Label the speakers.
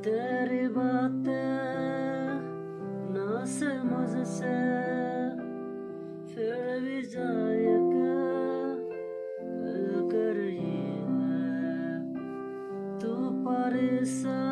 Speaker 1: तेरी बातें ना समझ से फिर भी जाए कर रही है तू परेशान